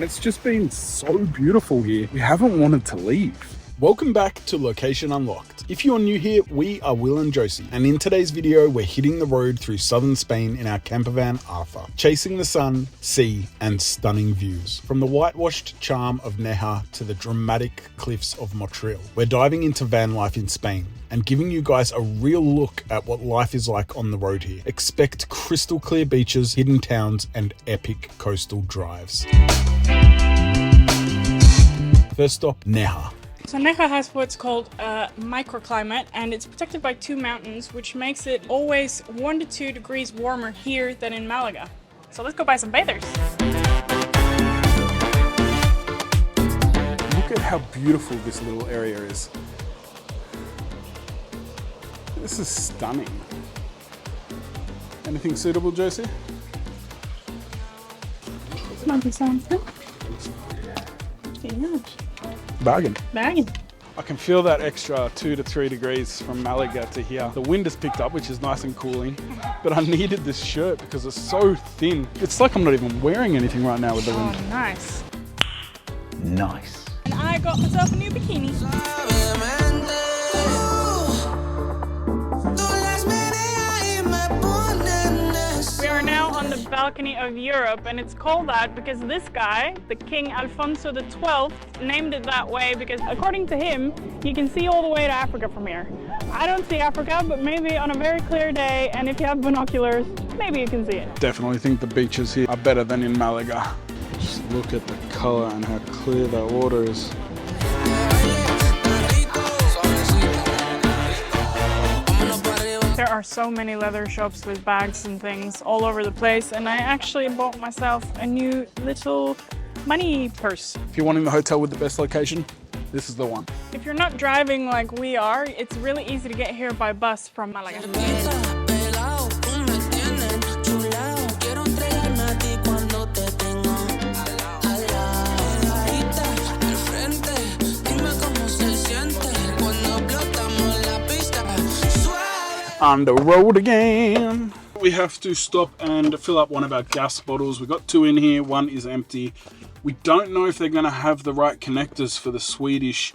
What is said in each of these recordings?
It's just been so beautiful here. We haven't wanted to leave. Welcome back to Location Unlocked. If you're new here, we are Will and Josie, and in today's video, we're hitting the road through southern Spain in our campervan Arthur, chasing the sun, sea, and stunning views. From the whitewashed charm of Nerja to the dramatic cliffs of Motril, we're diving into van life in Spain and giving you guys a real look at what life is like on the road here. Expect crystal clear beaches, hidden towns, and epic coastal drives. First stop, Nerja. So Nerja has what's called a microclimate, and it's protected by two mountains, which makes it always 1 to 2 degrees warmer here than in Malaga. So let's go buy some bathers. Look at how beautiful this little area is. This is stunning. Anything suitable, Josie? This might be something. Yeah. Bargain. Bargain. I can feel that extra 2 to 3 degrees from Malaga to here. The wind has picked up, which is nice and cooling, but I needed this shirt because it's so thin. It's like I'm not even wearing anything right now with the wind. Oh, nice. Nice. And I got myself a new bikini. We are now on the balcony of Europe, and it's called that because this guy, the King Alfonso XII, named it that way because according to him, you can see all the way to Africa from here. I don't see Africa, but maybe on a very clear day, and if you have binoculars, maybe you can see it. Definitely think the beaches here are better than in Malaga. Just look at the color and how clear the water is. There are so many leather shops with bags and things all over the place, and I actually bought myself a new little money purse. If you're wanting the hotel with the best location, this is the one. If you're not driving like we are, it's really easy to get here by bus from Malaga. On the road again. We have to stop and fill up one of our gas bottles. We've got 2 in here, 1 is empty. We don't know if they're gonna have the right connectors for the Swedish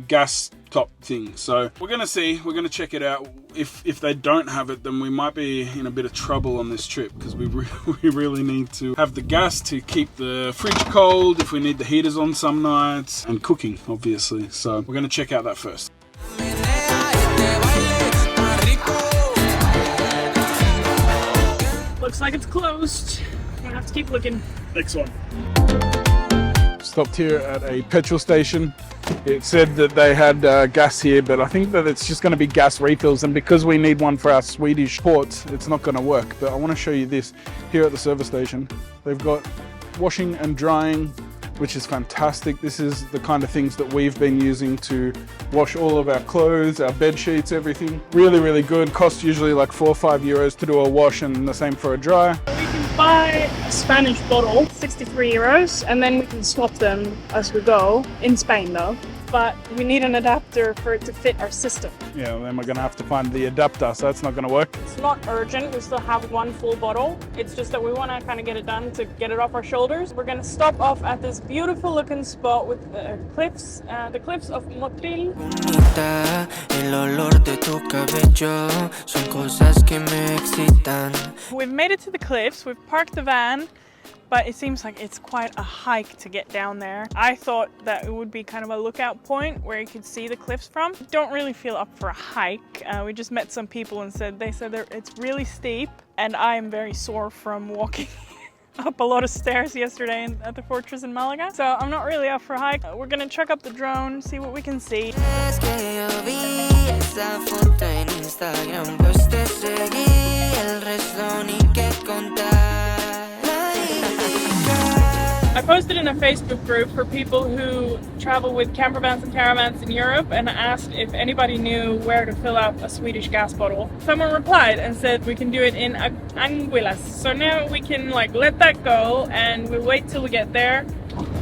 gas top thing. So we're gonna see, we're gonna check it out. If they don't have it, then we might be in a bit of trouble on this trip because we really need to have the gas to keep the fridge cold, if we need the heaters on some nights, and cooking, obviously. So we're gonna check out that first. Looks like it's closed. I'm gonna have to keep looking. Next one. Stopped here at a petrol station. It said that they had gas here, but I think that it's just going to be gas refills, and because we need one for our Swedish ports, it's not going to work. But I want to show you this here at the service station. They've got washing and drying, which is fantastic. This is the kind of things that we've been using to wash all of our clothes, our bed sheets, everything. Really, really good. Costs usually like 4 or 5 euros to do a wash, and the same for a dry. We can buy a Spanish bottle, 63 euros, and then we can swap them as we go, in Spain though. But we need an adapter for it to fit our system. Yeah, then we're gonna have to find the adapter, so that's not gonna work. It's not urgent, we still have 1 full bottle. It's just that we wanna kind of get it done to get it off our shoulders. We're gonna stop off at this beautiful looking spot with the cliffs of Motril. We've made it to the cliffs, we've parked the van, but it seems like it's quite a hike to get down there. I thought that it would be kind of a lookout point where you could see the cliffs from. Don't really feel up for a hike. We just met some people and they said it's really steep, and I am very sore from walking up a lot of stairs yesterday at the fortress in Malaga. So I'm not really up for a hike. We're gonna check up the drone, see what we can see. I posted in a Facebook group for people who travel with campervans and caravans in Europe and asked if anybody knew where to fill up a Swedish gas bottle. Someone replied and said we can do it in Anguillas. So now we can let that go, and we'll wait till we get there.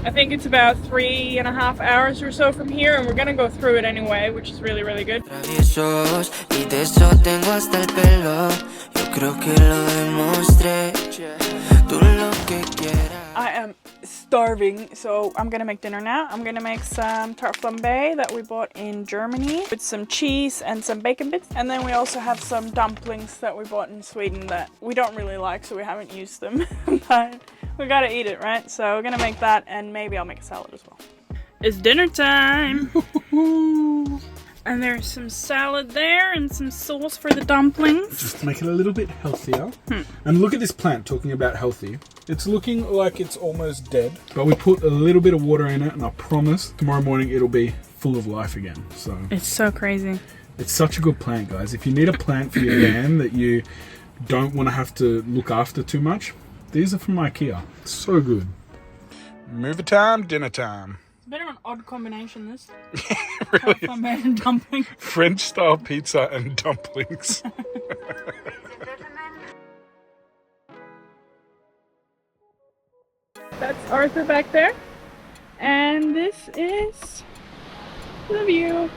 I think it's about 3.5 hours or so from here, and we're gonna go through it anyway, which is really, really good. I am starving, so I'm gonna make dinner now. I'm gonna make some tart flambe that we bought in Germany with some cheese and some bacon bits. And then we also have some dumplings that we bought in Sweden that we don't really like, so we haven't used them. But we gotta eat it, right? So we're gonna make that, and maybe I'll make a salad as well. It's dinner time! And there's some salad there and some sauce for the dumplings. Just to make it a little bit healthier. And look at this plant, talking about healthy. It's looking like it's almost dead, but we put a little bit of water in it, and I promise tomorrow morning it'll be full of life again. So it's so crazy. It's such a good plant, guys. If you need a plant for your van that you don't want to have to look after too much, these are from IKEA. It's so good. Movie time, dinner time. It's a bit of an odd combination, this. Really? Flambe and dumpling. French style pizza and dumplings. That's Arthur back there. And this is the view.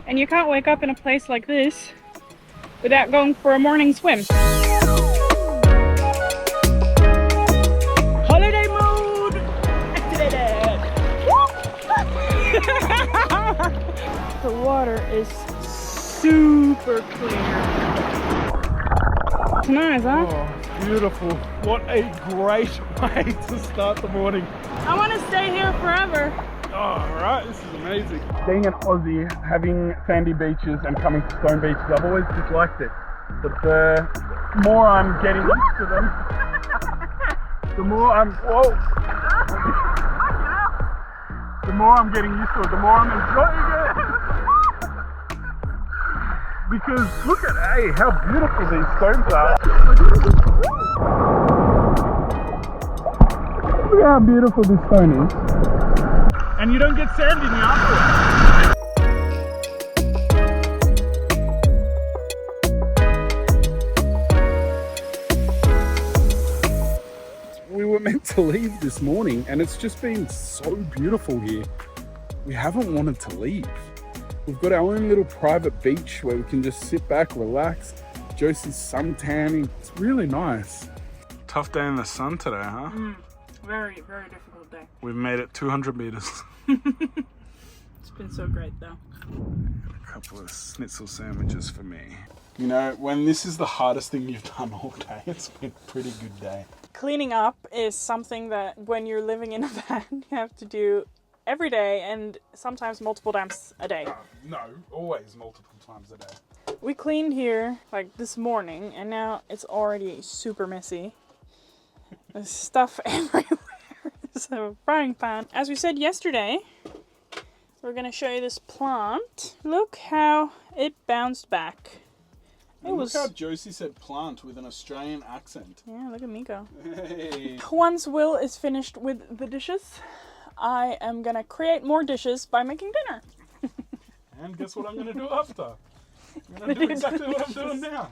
And you can't wake up in a place like this without going for a morning swim. Holiday mood activated! The water is super clear. It's nice, huh? Oh, beautiful. What a great way to start the morning. I want to stay here forever. Oh, right, this is amazing. Being an Aussie, having sandy beaches and coming to stone beaches, I've always disliked it. But the more I'm getting used to them, the more I'm getting used to it, the more I'm enjoying it. Because look at, hey, how beautiful these stones are. Look at how beautiful this stone is. And you don't get sand in the afterwards. We were meant to leave this morning, and it's just been so beautiful here. We haven't wanted to leave. We've got our own little private beach where we can just sit back, relax. Josie's sun tanning. It's really nice. Tough day in the sun today, huh? Very, very difficult day. We've made it 200 meters. It's been so great though. A couple of schnitzel sandwiches for me. You know, when this is the hardest thing you've done all day, it's been a pretty good day. Cleaning up is something that when you're living in a van, you have to do every day and sometimes multiple times a day. No, always multiple times a day. We cleaned here like this morning and now it's already super messy. There's stuff everywhere. There's a frying pan. As we said yesterday, we're gonna show you this plant. Look how it bounced back. Look how Josie said plant with an Australian accent. Yeah, look at me go. Hey. Once Will is finished with the dishes, I am gonna create more dishes by making dinner. And guess what I'm gonna do after? I'm gonna do exactly what I'm doing now.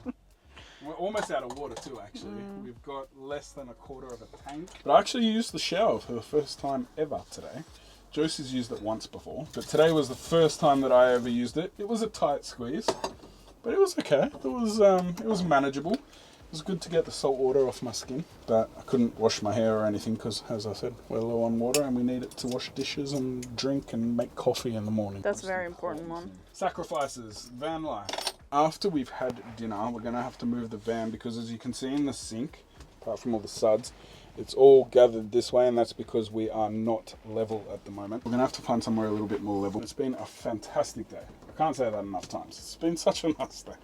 We're almost out of water too, actually. We've got less than a quarter of a tank. But I actually used the shower for the first time ever today. Josie's used it once before, but today was the first time that I ever used it. It was a tight squeeze, but it was okay. It was manageable. It was good to get the salt water off my skin, but I couldn't wash my hair or anything because, as I said, we're low on water and we need it to wash dishes and drink and make coffee in the morning. That's a very important one. Sacrifices, van life. After we've had dinner, we're going to have to move the van because, as you can see in the sink, apart from all the suds, it's all gathered this way, and that's because we are not level at the moment. We're going to have to find somewhere a little bit more level. It's been a fantastic day. I can't say that enough times. It's been such a nice day.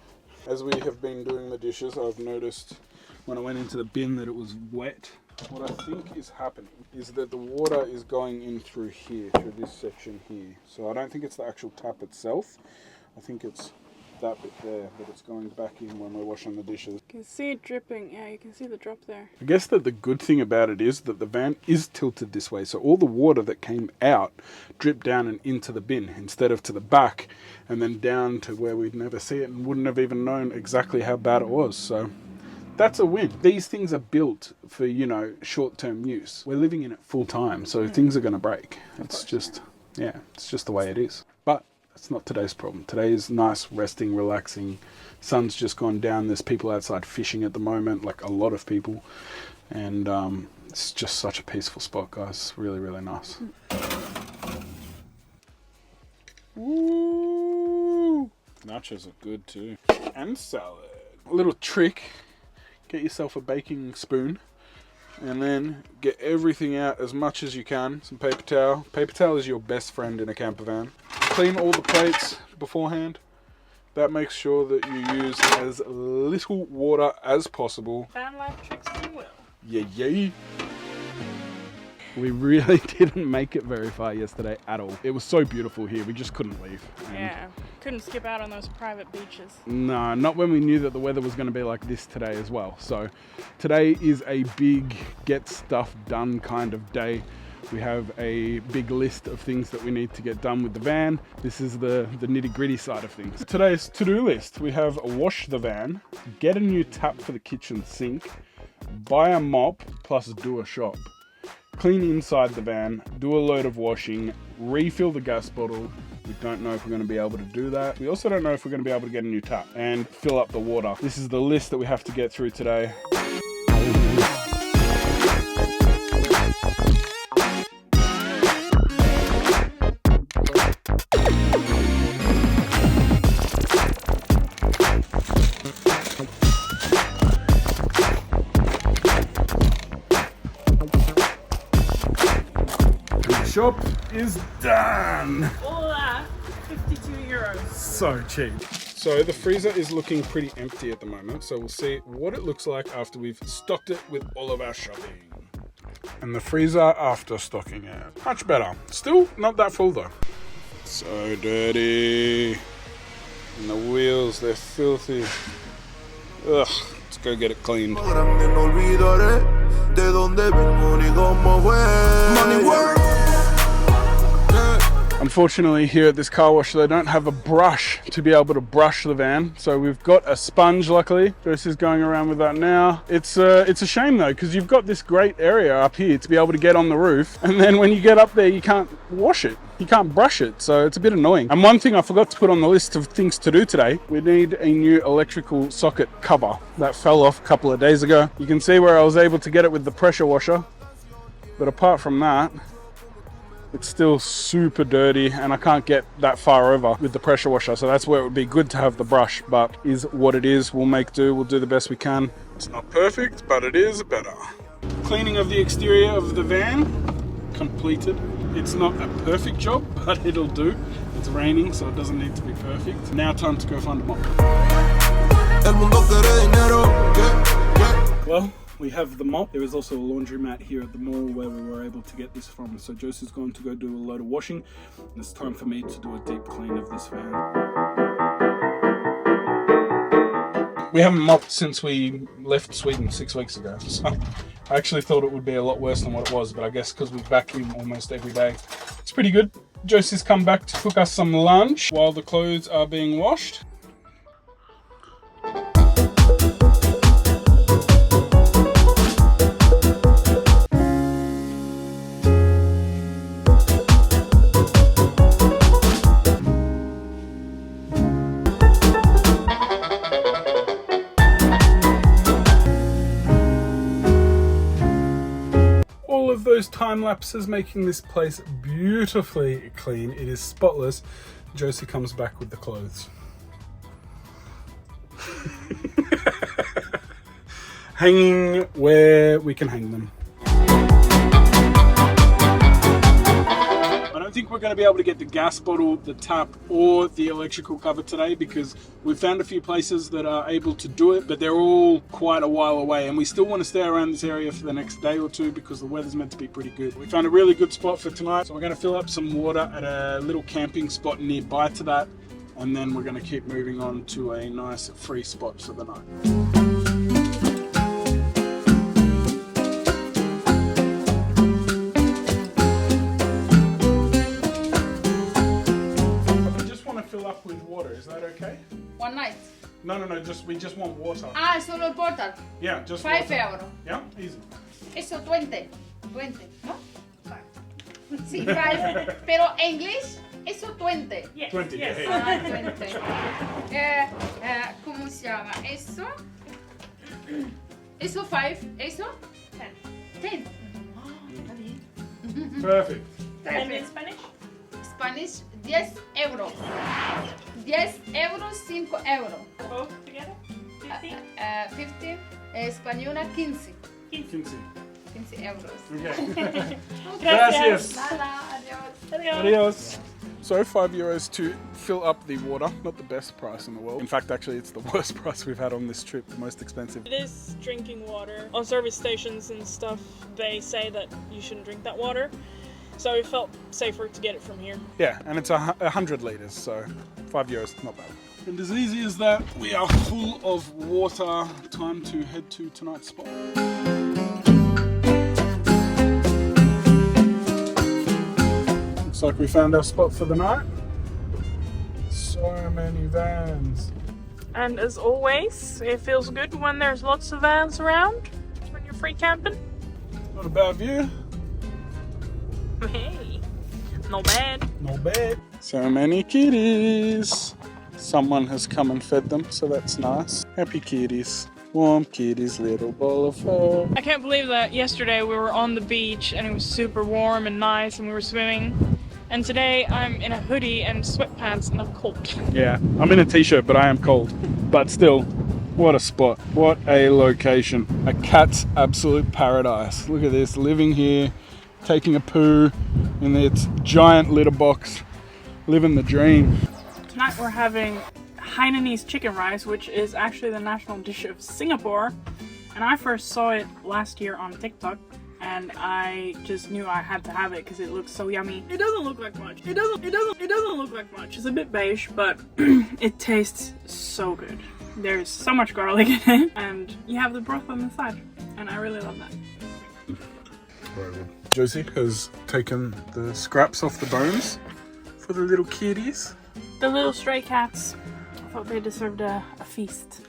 As we have been doing the dishes, I've noticed when I went into the bin that it was wet. What I think is happening is that the water is going in through here, through this section here. So I don't think it's the actual tap itself. I think it's that bit there that it's going back in when we're washing the dishes. You can see it dripping. Yeah, you can see the drop there. I guess that the good thing about it is that the van is tilted this way, so all the water that came out dripped down and into the bin instead of to the back and then down to where we'd never see it and wouldn't have even known exactly how bad it was. So that's a win. These things are built for, you know, short-term use. We're living in it full time, so things are going to break. It's just, yeah, it's just the way it is. But it's not today's problem. Today is nice, resting, relaxing. Sun's just gone down. There's people outside fishing at the moment, like a lot of people. And It's just such a peaceful spot, guys. Really, really nice. Ooh, nachos are good too. And salad. A little trick, get yourself a baking spoon and then get everything out as much as you can. Some paper towel. Paper towel is your best friend in a camper van. Clean all the plates beforehand. That makes sure that you use as little water as possible. Vanlife tricks you will. Yeah. We really didn't make it very far yesterday at all. It was so beautiful here, we just couldn't leave. Yeah, couldn't skip out on those private beaches. No, not when we knew that the weather was going to be like this today as well. So today is a big get stuff done kind of day. We have a big list of things that we need to get done with the van. This is the nitty-gritty side of things. Today's to-do list, we have wash the van, get a new tap for the kitchen sink, buy a mop, plus do a shop. Clean inside the van, do a load of washing, refill the gas bottle. We don't know if we're going to be able to do that. We also don't know if we're going to be able to get a new tap and fill up the water. This is the list that we have to get through today. Shop is done. All that, 52 euros. So cheap. So the freezer is looking pretty empty at the moment, so we'll see what it looks like after we've stocked it with all of our shopping. And the freezer after stocking it, much better. Still not that full though. So dirty. And the wheels, they're filthy. Ugh, let's go get it cleaned. Unfortunately, here at this car wash, they don't have a brush to be able to brush the van. So we've got a sponge, luckily. Joyce is going around with that now. It's a shame though, because you've got this great area up here to be able to get on the roof. And then when you get up there, you can't wash it. You can't brush it, so it's a bit annoying. And one thing I forgot to put on the list of things to do today, we need a new electrical socket cover that fell off a couple of days ago. You can see where I was able to get it with the pressure washer. But apart from that, it's still super dirty and I can't get that far over with the pressure washer. So that's where it would be good to have the brush, but is what it is. We'll make do, we'll do the best we can. It's not perfect, but it is better. Cleaning of the exterior of the van, completed. It's not a perfect job, but it'll do. It's raining, so it doesn't need to be perfect. Now time to go find a mop. Well, we have the mop. There is also a laundromat here at the mall where we were able to get this from. So Josie's going to go do a load of washing. And it's time for me to do a deep clean of this van. We haven't mopped since we left Sweden 6 weeks ago. So I actually thought it would be a lot worse than what it was, but I guess because we vacuum almost every day, it's pretty good. Josie's come back to cook us some lunch while the clothes are being washed. Those time lapses making this place beautifully clean. It is spotless. Josie comes back with the clothes. Hanging where we can hang them. I don't think we're going to be able to get the gas bottle, the tap, or the electrical cover today because we've found a few places that are able to do it, but they're all quite a while away, and we still want to stay around this area for the next day or two because the weather's meant to be pretty good. We found a really good spot for tonight, so we're going to fill up some water at a little camping spot nearby to that, and then we're going to keep moving on to a nice free spot for the night. Up with water, is that okay? One night? No, we just want water. Ah, solo el portal? Yeah, just 5 water. euros. Yeah, easy. Eso, 20, ¿no? 5. Sí, 5. Pero en English, eso 20. Yes, 20, yes. yeah. 20. ¿Cómo se llama? Eso. Eso 5. Eso? 10. 10. Perfect. And in Spanish? Spanish, 10 euros. 10 euros, 5 euros. Both together? 50? 50, española 15. 15. 15 euros. Okay. Gracias. Nada, adiós. Adios. Adios. So €5 to fill up the water. Not the best price in the world. In fact, actually, it's the worst price we've had on this trip. The most expensive. It is drinking water. On service stations and stuff, they say that you shouldn't drink that water. So it felt safer to get it from here. Yeah, and it's 100 litres, so €5, not bad. And as easy as that, we are full of water. Time to head to tonight's spot. Looks like we found our spot for the night. So many vans. And as always, it feels good when there's lots of vans around when you're free camping. Not a bad view. Hey, not bad. Not bad. So many kitties. Someone has come and fed them, so that's nice. Happy kitties. Warm kitties, little ball of fur. I can't believe that yesterday we were on the beach and it was super warm and nice and we were swimming. And today I'm in a hoodie and sweatpants and I'm cold. Yeah, I'm in a t-shirt, but I am cold. But still, what a spot. What a location. A cat's absolute paradise. Look at this, living here, taking a poo in its giant litter box, living the dream. Tonight we're having Hainanese chicken rice, which is actually the national dish of Singapore. And I first saw it last year on TikTok. And I just knew I had to have it because it looks so yummy. It doesn't look like much. It doesn't look like much. It's a bit beige, but it tastes so good. There's so much garlic in it, and you have the broth on the side, and I really love that. Very good. Josie has taken the scraps off the bones for the little kitties. The little stray cats. I thought they deserved a feast.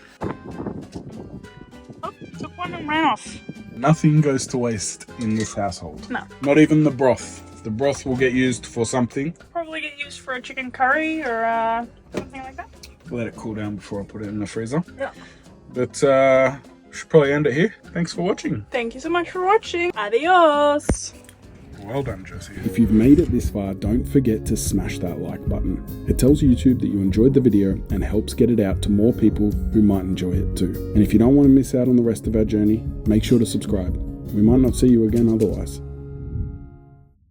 Oh, took one and ran off. Nothing goes to waste in this household. No. Not even the broth. The broth will get used for something. Probably get used for a chicken curry or something like that. Let it cool down before I put it in the freezer. Yeah. But should probably end it here. Thanks for watching. Thank you so much for watching. Adios. Well done, Josie. If you've made it this far, don't forget to smash that like button. It tells YouTube that you enjoyed the video and helps get it out to more people who might enjoy it too. And if you don't want to miss out on the rest of our journey, make sure to subscribe. We might not see you again otherwise.